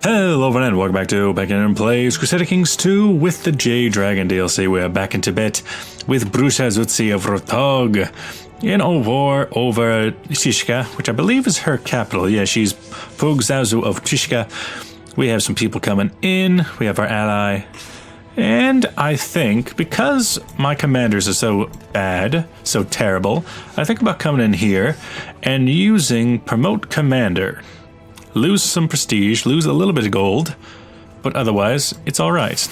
Hello everyone and welcome back to Penkitten Plays Crusader Kings II with the Jade Dragon DLC. We are back in Tibet with Brusha Zutsi of Rotog in a war over Tishka, which I believe is her capital. Yeah, she's Pugzazu of Tishka. We have some people coming in. We have our ally. And I think, because my commanders are so bad, so terrible, I think about coming in here and using Promote Commander. Lose some prestige, lose a little bit of gold, but otherwise, it's alright.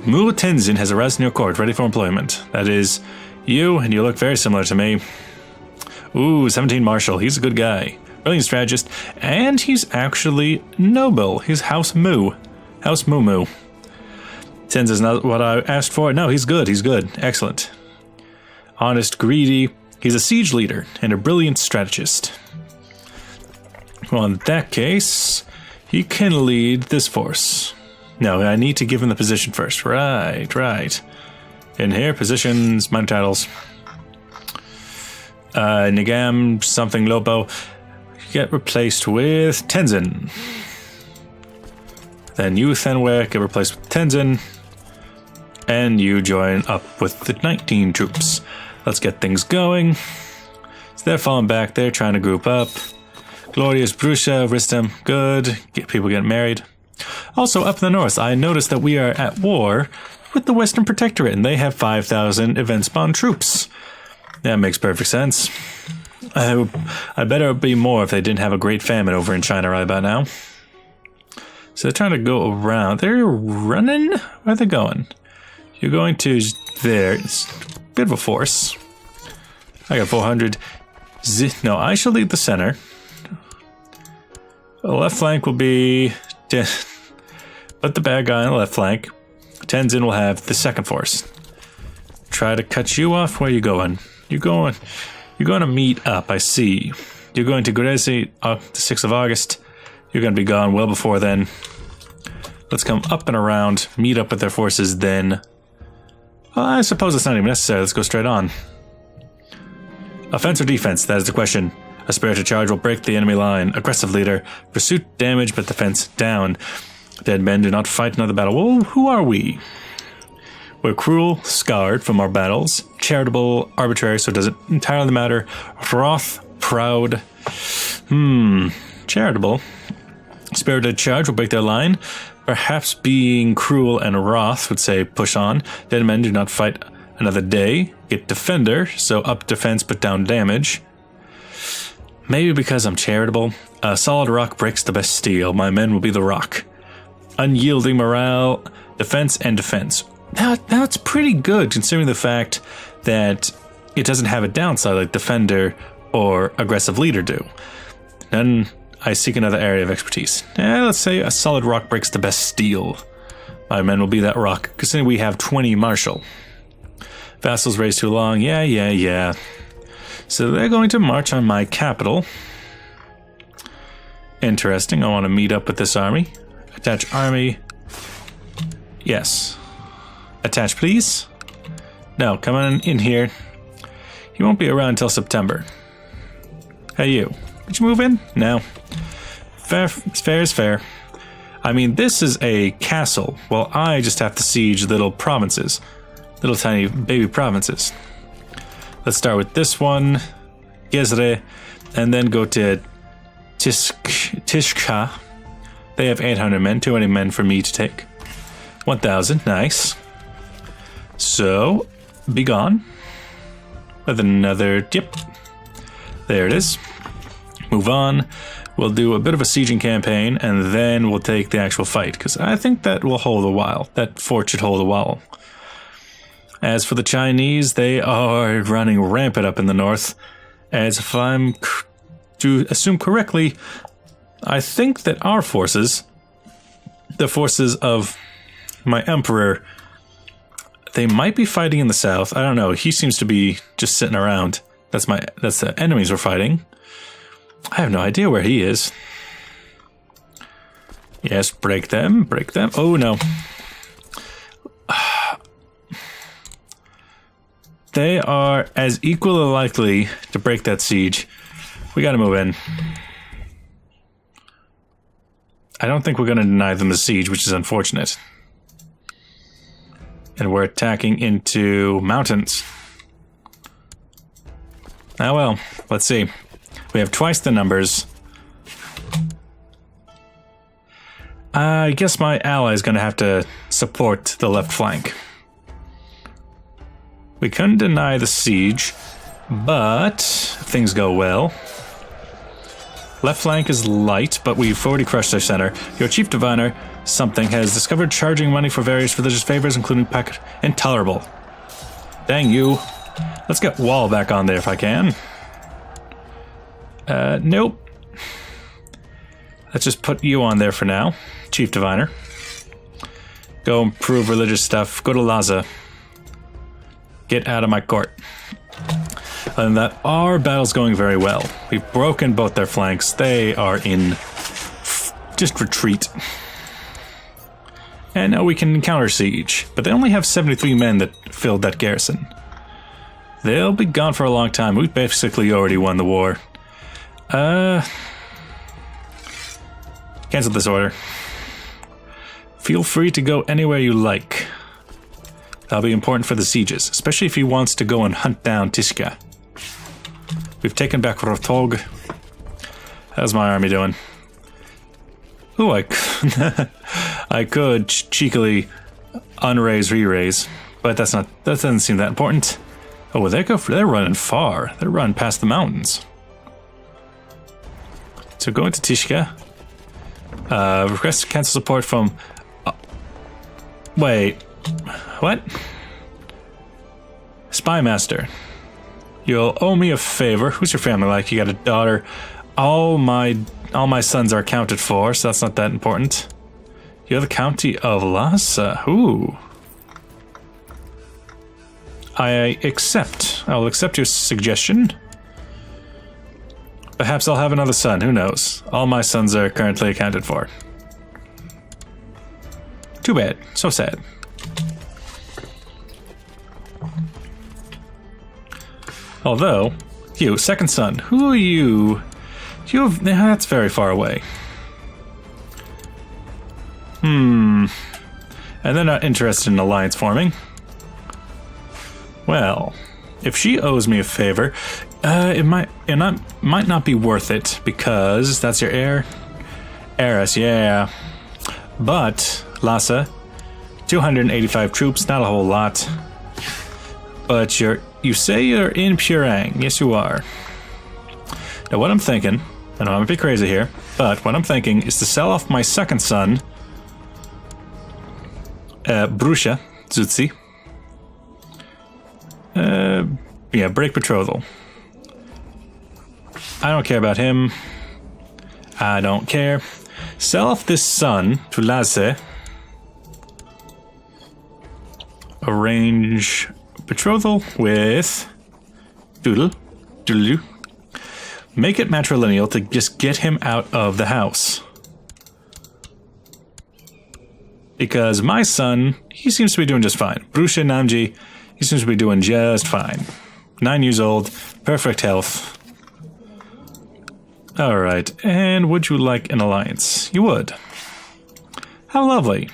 Mu Tenzin has arrested in your court, ready for employment. That is you, and you look very similar to me. Ooh, 17 Marshal, he's a good guy. Brilliant strategist, and he's actually noble. He's House Mu. House Mu. Tenzin's not what I asked for. No, he's good, excellent. Honest, greedy, he's a siege leader, and a brilliant strategist. Well, in that case, he can lead this force. No, I need to give him the position first. Right. In here, positions, minor titles. Nagam, something Lobo. Get replaced with Tenzin. Then you, Thenwer, get replaced with Tenzin. And you join up with the 19 troops. Let's get things going. So they're falling back. They're trying to group up. Glorious Brusha, Ristam, good. Get people getting married. Also, up in the north, I noticed that we are at war with the Western Protectorate, and they have 5,000 event-spawn troops. That makes perfect sense. I bet it would be more if they didn't have a great famine over in China right about now. So they're trying to go around. They're running? Where are they going? You're going to there. It's a bit of a force. I got 400. No, I shall lead the center. The left flank will be... Put the bad guy on the left flank. Tenzin will have the second force. Try to cut you off. Where are you going? You're going to meet up, I see. You're going to Grezi the 6th of August. You're going to be gone well before then. Let's come up and around, meet up with their forces then. Well, I suppose it's not even necessary. Let's go straight on. Offense or defense? That is the question. A spirited charge will break the enemy line. Aggressive leader. Pursuit damage, but defense down. Dead men do not fight another battle. Well, who are we? We're cruel, scarred from our battles. Charitable, arbitrary, so it doesn't entirely matter. Wroth, proud. Charitable. Spirited charge will break their line. Perhaps being cruel and wroth would say push on. Dead men do not fight another day. Get defender, so up defense but down damage. Maybe because I'm charitable. A solid rock breaks the best steel. My men will be the rock. Unyielding morale, defense and defense. That's pretty good considering the fact that it doesn't have a downside like defender or aggressive leader do. Then I seek another area of expertise. Let's say a solid rock breaks the best steel. My men will be that rock, considering we have 20 marshal. Vassals raised too long. Yeah. So they're going to march on my capital. Interesting. I want to meet up with this army. Attach army. Yes. Attach, please. No, come on in here. He won't be around until September. Hey, you. Did you move in? No. Fair is fair. I mean, this is a castle. Well, I just have to siege little provinces. Little tiny baby provinces. Let's start with this one, Gezre, and then go to Tishka. They have 800 men, too many men for me to take. 1,000, nice. So, be gone. With another, yep. There it is. Move on. We'll do a bit of a sieging campaign, and then we'll take the actual fight, because I think that will hold a while. That fort should hold a while. As for the Chinese, they are running rampant up in the north. As if I'm to assume correctly, I think that our forces, the forces of my emperor, they might be fighting in the south. I don't know. He seems to be just sitting around. That's the enemies we're fighting. I have no idea where he is. Yes, break them. Oh no. They are as equally likely to break that siege. We gotta move in. I don't think we're going to deny them the siege, which is unfortunate. And we're attacking into mountains. Ah well, let's see. We have twice the numbers. I guess my ally is going to have to support the left flank. We couldn't deny the siege, but things go well. Left flank is light, but we've already crushed their center. Your chief diviner, something, has discovered charging money for various religious favors, including packet. Intolerable. Dang you. Let's get wall back on there if I can. Nope. Let's just put you on there for now. Chief diviner. Go improve religious stuff. Go to Laza. Get out of my court. Other than that, our battle's going very well. We've broken both their flanks. They are in just retreat. And now we can counter siege. But they only have 73 men that filled that garrison. They'll be gone for a long time. We've basically already won the war. Cancel this order. Feel free to go anywhere you like. That'll be important for the sieges, especially if he wants to go and hunt down Tishka. We've taken back Rotog. How's my army doing? Ooh, I could cheekily unraise, re-raise, but that doesn't seem that important. Oh, well, they're running far. They're running past the mountains. So going to Tishka. Request to cancel support from... wait. What? Spymaster. You'll owe me a favor. Who's your family like? You got a daughter. All my sons are accounted for, so that's not that important. You're the County of Lhasa. Ooh. I accept. I'll accept your suggestion. Perhaps I'll have another son. Who knows? All my sons are currently accounted for. Too bad. So sad. Although, you, second son, who are you? That's very far away. And they're not interested in alliance forming. Well, if she owes me a favor, it might not be worth it, because that's your heiress, yeah. But, Lhasa, 285 troops, not a whole lot. But you say you're in Purang. Yes, you are. Now, what I'm thinking, and I'm a bit crazy here, but what I'm thinking is to sell off my second son, Brusha Zutzi. Yeah, break betrothal. I don't care about him. I don't care. Sell off this son to Laze. Arrange betrothal with Doodle. Make it matrilineal to just get him out of the house. Because my son, he seems to be doing just fine. Brusha Namji, he seems to be doing just fine. 9 years old, perfect health. Alright, and would you like an alliance? You would. How lovely.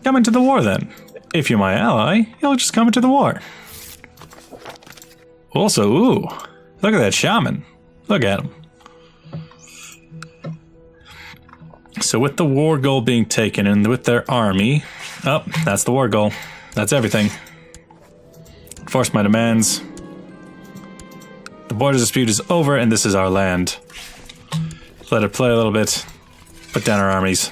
Come into the war then. If you're my ally, you'll just come into the war. Also, ooh, look at that shaman. Look at him. So with the war goal being taken and with their army, oh, that's the war goal. That's everything. Enforce my demands. The border dispute is over and this is our land. Let it play a little bit. Put down our armies.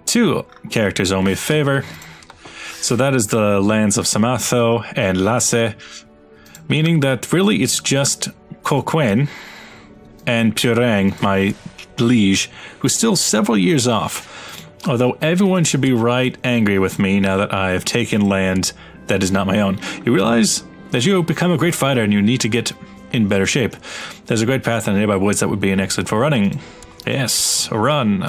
2 characters owe me a favor. So that is the lands of Samatho and Lase, meaning that really it's just Kokwen and Purang, my liege, who's still several years off. Although everyone should be right angry with me now that I have taken land that is not my own. You realize that you become a great fighter and you need to get in better shape. There's a great path in the nearby woods that would be an excellent for running. Yes, run.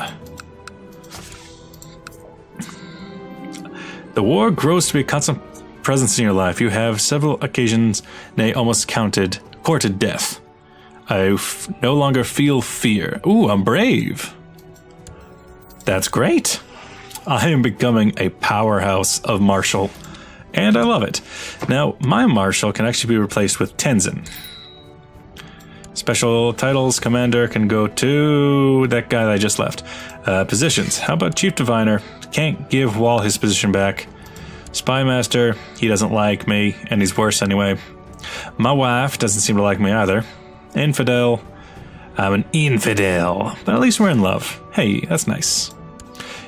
The war grows to be a constant presence in your life. You have several occasions, nay, almost counted, Courted death. I no longer feel fear. Ooh, I'm brave. That's great. I am becoming a powerhouse of martial, and I love it. Now, my martial can actually be replaced with Tenzin. Special titles, commander can go to that guy that I just left. Positions, how about Chief Diviner? Can't give Wall his position back. Spy Master, he doesn't like me, and he's worse anyway. My wife doesn't seem to like me either. Infidel, I'm an infidel, but at least we're in love. Hey, that's nice.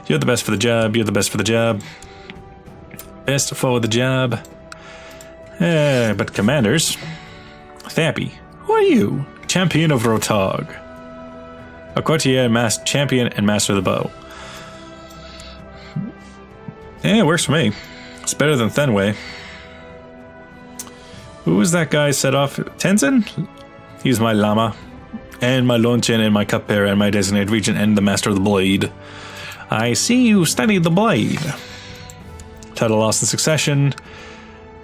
You're the best for the job, you're the best for the job. Best for the job. But commanders, Thappy, who are you? Champion of Rotog. A courtier, champion, and master of the bow. Yeah, it works for me. It's better than Thenway. Who was that guy set off? Tenzin? He's my Lama, and my Lonchin, and my Cupbearer, and my designated regent, and the master of the blade. I see you studied the blade. Title lost in succession.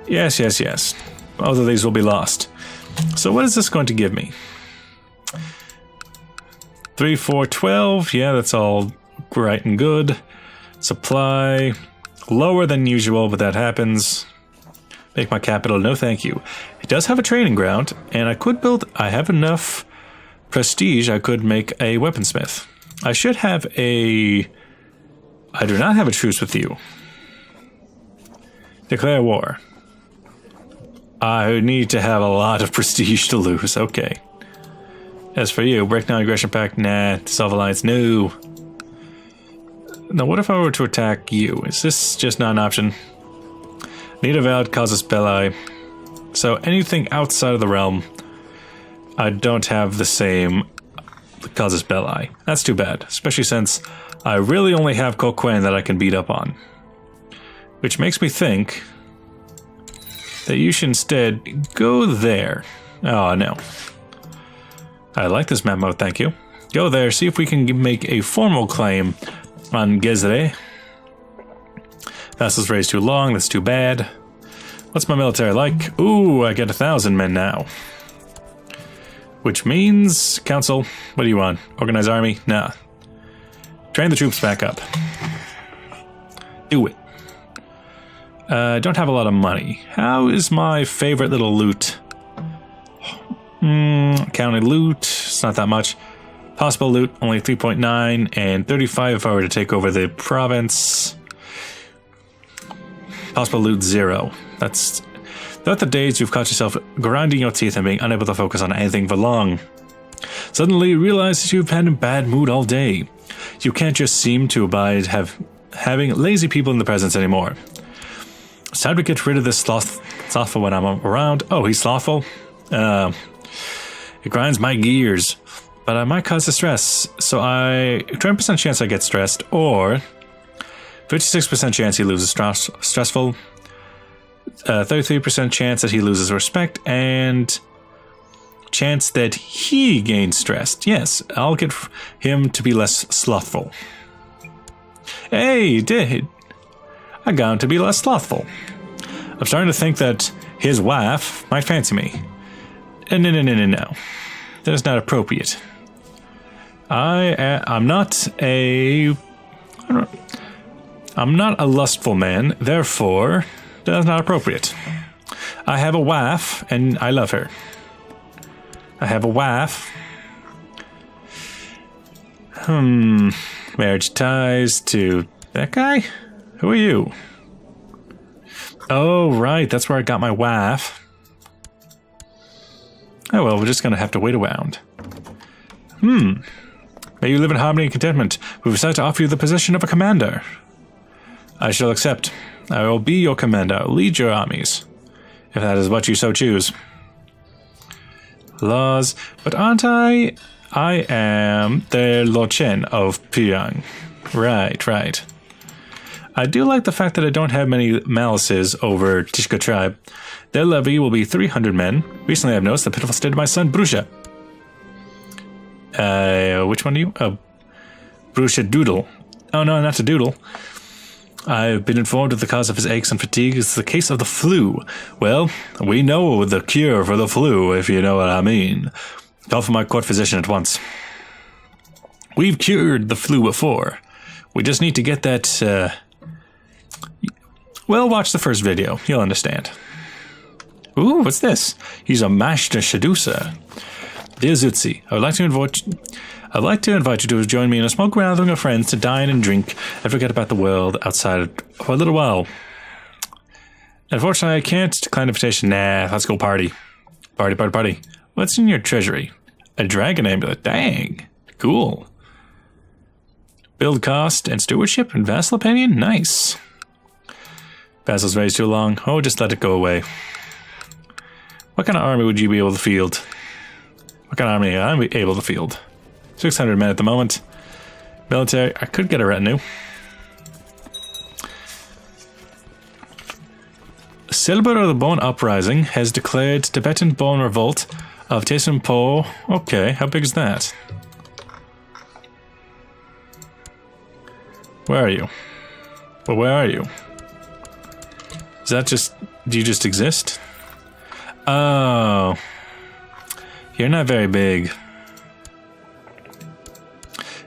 Yes, yes, yes. Both of these will be lost. So what is this going to give me? 3, 4, 12. Yeah, that's all right and good. Supply. Lower than usual, but that happens. Make my capital. No, thank you. It does have a training ground, and I could build... I have enough prestige. I could make a weaponsmith. I should have a... I do not have a truce with you. Declare war. I need to have a lot of prestige to lose. Okay. As for you, break down aggression pact. Nah. Dissolve alliance. No. Now, what if I were to attack you? Is this just not an option? Need a valid casus belli. So anything outside of the realm, I don't have the same casus belli. That's too bad, especially since I really only have Coquin that I can beat up on. Which makes me think that you should instead go there. Oh, no. I like this map mode, thank you. Go there, see if we can make a formal claim on Gezre. Vassals raised too long, that's too bad. What's my military like? Ooh, I get 1,000 men now. Which means, council, what do you want? Organize army? Nah. Train the troops back up. Do it. Don't have a lot of money. How is my favorite little loot? County loot, it's not that much. Possible loot, only 3.9, and 35 if I were to take over the province. Possible loot 0. That's... Throughout the days you've caught yourself grinding your teeth and being unable to focus on anything for long. Suddenly you realize that you've been in bad mood all day. You can't just seem to abide having lazy people in the presence anymore. It's time to get rid of this slothful when I'm around. Oh, he's slothful? It grinds my gears. But I might cause distress, so 20% chance I get stressed, or 56% chance he loses stressful, 33% chance that he loses respect, and chance that he gains stressed. Yes, I'll get him to be less slothful. Hey, I got him to be less slothful. I'm starting to think that his wife might fancy me. No. That is not appropriate. I'm not a lustful man, therefore that's not appropriate. I have a wife and I love her. I have a wife. Marriage ties to that guy? Who are you? Oh, right, that's where I got my wife. Oh well, we're just gonna have to wait around. May you live in harmony and contentment. We decided to offer you the position of a commander. I shall accept. I will be your commander. Lead your armies, if that is what you so choose. Laws, but aren't I? I am the Lochen of Pyongyang. Right. I do like the fact that I don't have many malices over Tishka tribe. Their levy will be 300 men. Recently I've noticed the pitiful state of my son, Brusha. Which one are you? Brusha Doodle. Oh no, not a doodle. I've been informed of the cause of his aches and fatigue. It's the case of the flu. Well, we know the cure for the flu, if you know what I mean. Call for my court physician at once. We've cured the flu before. We just need to get that, Well, watch the first video. You'll understand. Ooh, what's this? He's a master seducer. Dear Zutzi, I would like to invite you to join me in a small gathering of friends to dine and drink and forget about the world outside for a little while. Unfortunately, I can't decline the invitation. Nah, let's go party. Party. What's in your treasury? A dragon amulet. Dang. Cool. Build cost and stewardship and vassal opinion? Nice. Vassal's raised too long. Oh, just let it go away. What kind of army would you be able to field? What kind of army am I able to field? 600 men at the moment. Military, I could get a retinue. Celebrate of the Bone Uprising has declared Tibetan Bone Revolt of Tesimpo. Okay, how big is that? Where are you? Well, where are you? Is that just... do you just exist? Oh. You're not very big.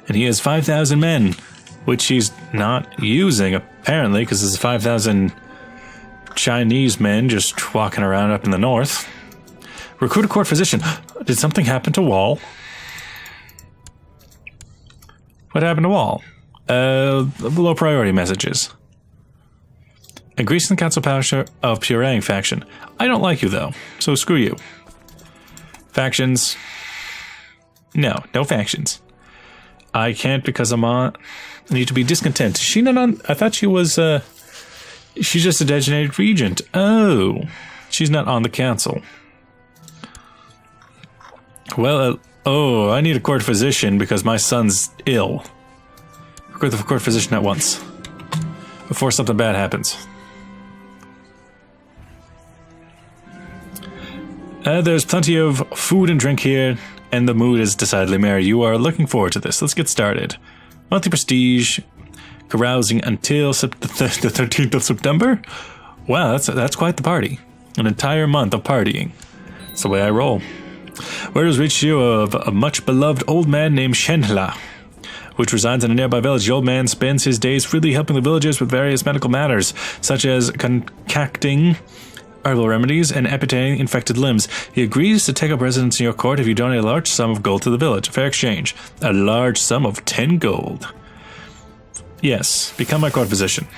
And he has 5,000 men, which he's not using, apparently, because there's 5,000 Chinese men just walking around up in the north. Recruit a court physician. Did something happen to Wall? What happened to Wall? Low priority messages. Increase in the council power of Purang faction. I don't like you, though, so screw you. Factions. No factions. I can't because I'm on... I need to be discontent. Is she not on... I thought she was, she's just a designated regent. Oh. She's not on the council. Well, I need a court physician because my son's ill. Recruit the court physician at once. Before something bad happens. There's plenty of food and drink here, and the mood is decidedly merry. You are looking forward to this. Let's get started. Monthly prestige, carousing until the 13th of September. Wow, that's quite the party. An entire month of partying. That's the way I roll. Word has reached you of a much beloved old man named Shenhla, which resides in a nearby village. The old man spends his days freely helping the villagers with various medical matters, such as concocting herbal remedies and amputating infected limbs. He agrees to take up residence in your court if you donate a large sum of gold to the village. Fair exchange. A large sum of 10 gold. Yes, become my court physician.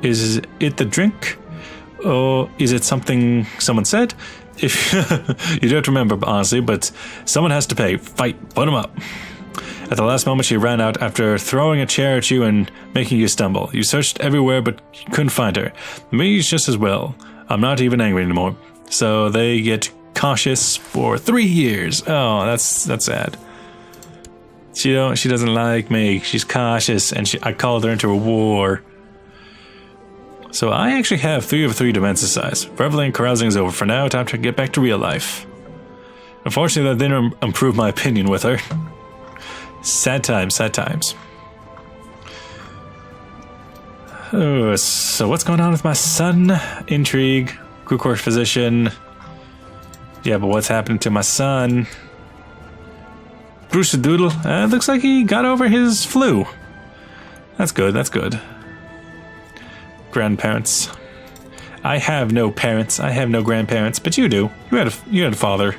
Is it the drink? Or is it something someone said? If you don't remember, honestly, but someone has to pay. Fight. Put him up. At the last moment, she ran out after throwing a chair at you and making you stumble. You searched everywhere, but couldn't find her. Me just as well. I'm not even angry anymore. So they get cautious for 3 years. Oh, that's sad. She doesn't like me. She's cautious, and I called her into a war. So I actually have 3 of 3 domesticize. Reveling and carousing is over for now. Time to get back to real life. Unfortunately, that didn't improve my opinion with her. Sad times, sad times. Oh, so what's going on with my son? Intrigue. Crew court physician. Yeah, but what's happened to my son? Bruce Doodle. Looks like he got over his flu. That's good, that's good. Grandparents. I have no parents. I have no grandparents, but you do. You had a father.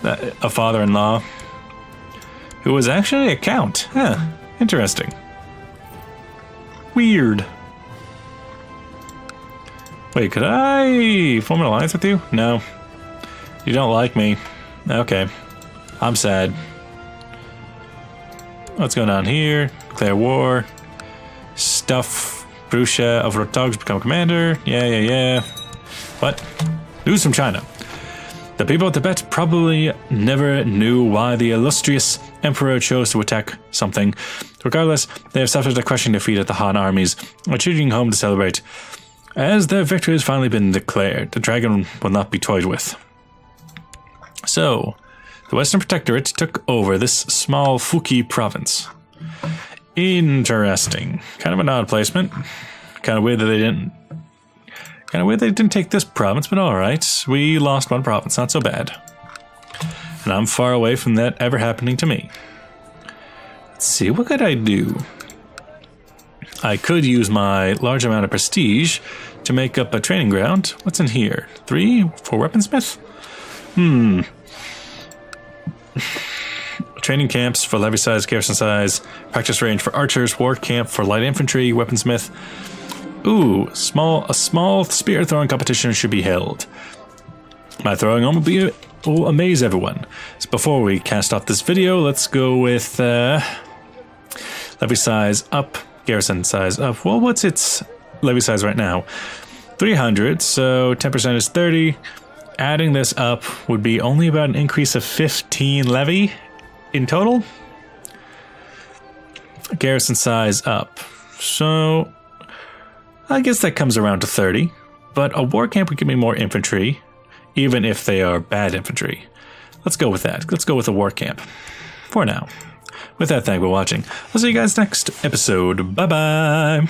A father-in-law. Who was actually a count. Huh. Interesting. Weird. Wait, could I form an alliance with you? No. You don't like me. Okay. I'm sad. What's going on here? Declare war. Stuff. Brusha of Rotog's become commander. Yeah. What? News from China. The people of Tibet probably never knew why the illustrious emperor chose to attack something. Regardless, they have suffered a crushing defeat at the Han armies, retreating home to celebrate. As their victory has finally been declared, the dragon will not be toyed with. So, the Western Protectorate took over this small Fuki province. Interesting. Kind of an odd placement. Kind of weird that they didn't take this province, but alright. We lost one province, not so bad. And I'm far away from that ever happening to me. Let's see, what could I do? I could use my large amount of prestige to make up a training ground. What's in here? 3 for weaponsmith? Training camps for levy size, garrison size, practice range for archers, war camp for light infantry, weaponsmith. Ooh, a small spear throwing competition should be held. My throwing arm will amaze everyone. So before we cast off this video, let's go with levy size up, garrison size up. Well, what's its levy size right now? 300, so 10% is 30. Adding this up would be only about an increase of 15 levy in total. Garrison size up. So I guess that comes around to 30. But a war camp would give me more infantry, even if they are bad infantry. Let's go with that. Let's go with a war camp for now. With that, thank you for watching. I'll see you guys next episode. Bye-bye.